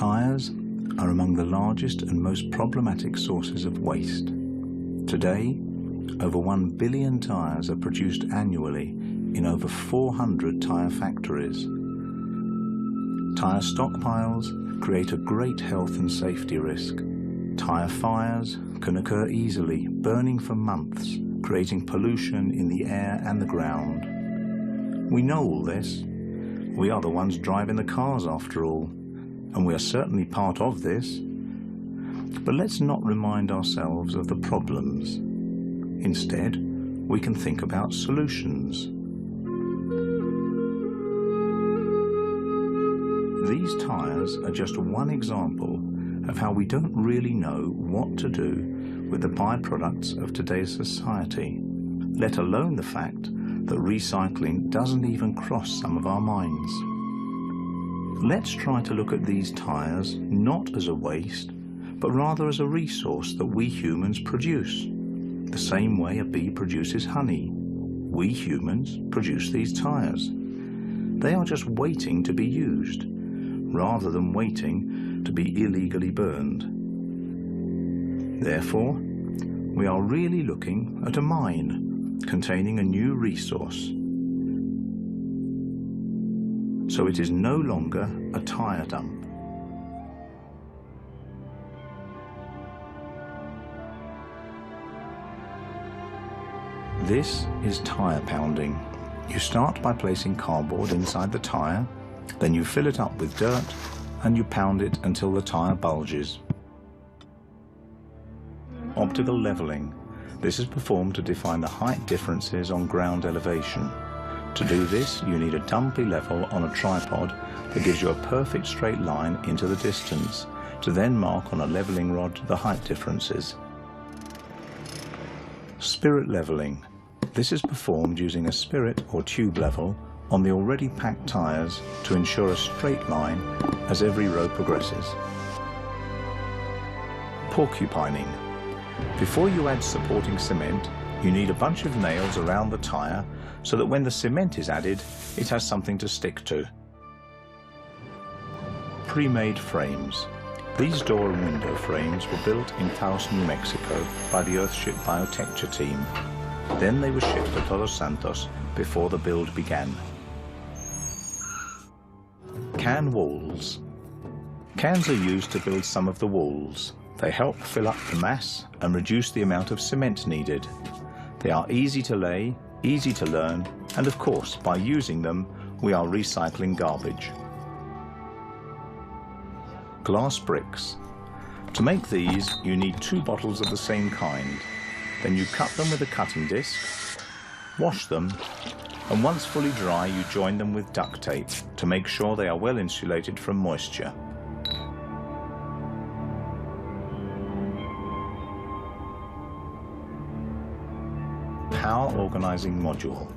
Tyres are among the largest and most problematic sources of waste. Today, over 1 billion tyres are produced annually in over 400 tyre factories. Tyre stockpiles create a great health and safety risk. Tyre fires can occur easily, burning for months, creating pollution in the air and the ground. We know all this. We are the ones driving the cars after all, and we are certainly part of this. But let's not remind ourselves of the problems. Instead, we can think about solutions. These tyres are just one example of how we don't really know what to do with the byproducts of today's society, let alone the fact that recycling doesn't even cross some of our minds. Let's try to look at these tyres not as a waste, but rather as a resource that we humans produce. The same way a bee produces honey, we humans produce these tyres. They are just waiting to be used, rather than waiting to be illegally burned. Therefore, we are really looking at a mine containing a new resource. So it is no longer a tyre dump. This is tyre pounding. You start by placing cardboard inside the tyre, then you fill it up with dirt and you pound it until the tyre bulges. Optical levelling. This is performed to define the height differences on ground elevation. To do this, you need a dumpy level on a tripod that gives you a perfect straight line into the distance, to then mark on a levelling rod the height differences. Spirit levelling. This is performed using a spirit or tube level on the already packed tyres to ensure a straight line as every row progresses. Porcupining. Before you add supporting cement, you need a bunch of nails around the tyre so that when the cement is added, it has something to stick to. Pre-made frames. These door and window frames were built in Taos, New Mexico by the Earthship Biotecture team. Then they were shipped to Todos Santos before the build began. Can walls. Cans are used to build some of the walls. They help fill up the mass and reduce the amount of cement needed. They are easy to lay, easy to learn, and of course, by using them, we are recycling garbage. Glass bricks. To make these, you need 2 bottles of the same kind. Then you cut them with a cutting disc, wash them, and once fully dry, you join them with duct tape to make sure they are well insulated from moisture. Power organizing module.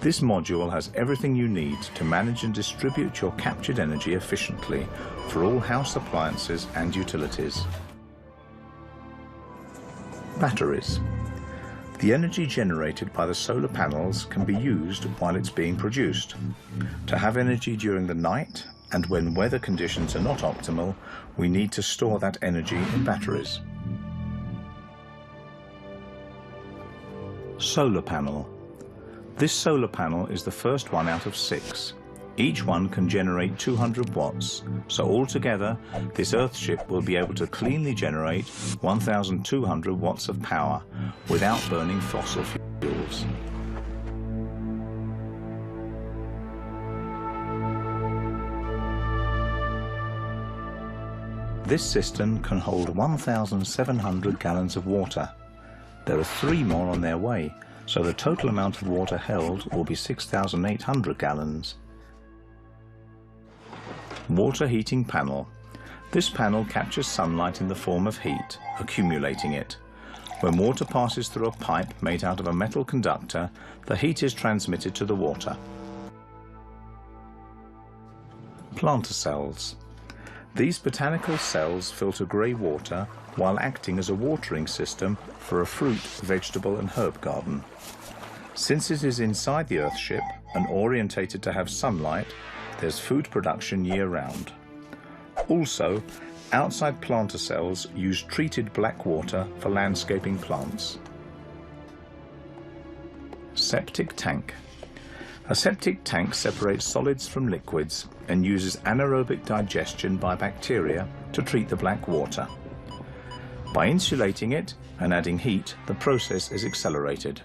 This module has everything you need to manage and distribute your captured energy efficiently for all house appliances and utilities. Batteries. The energy generated by the solar panels can be used while it's being produced. To have energy during the night and when weather conditions are not optimal, we need to store that energy in batteries. Solar panel. This solar panel is the first one out of 6. Each one can generate 200 watts, so altogether this Earthship will be able to cleanly generate 1,200 watts of power without burning fossil fuels. This system can hold 1,700 gallons of water. There are 3 more on their way, so the total amount of water held will be 6,800 gallons. Water heating panel. This panel captures sunlight in the form of heat, accumulating it. When water passes through a pipe made out of a metal conductor, the heat is transmitted to the water. Planter cells. These botanical cells filter grey water while acting as a watering system for a fruit, vegetable and herb garden. Since it is inside the Earthship and orientated to have sunlight, there's food production year-round. Also, outside planter cells use treated black water for landscaping plants. Septic tank. A septic tank separates solids from liquids and uses anaerobic digestion by bacteria to treat the black water. By insulating it and adding heat, the process is accelerated.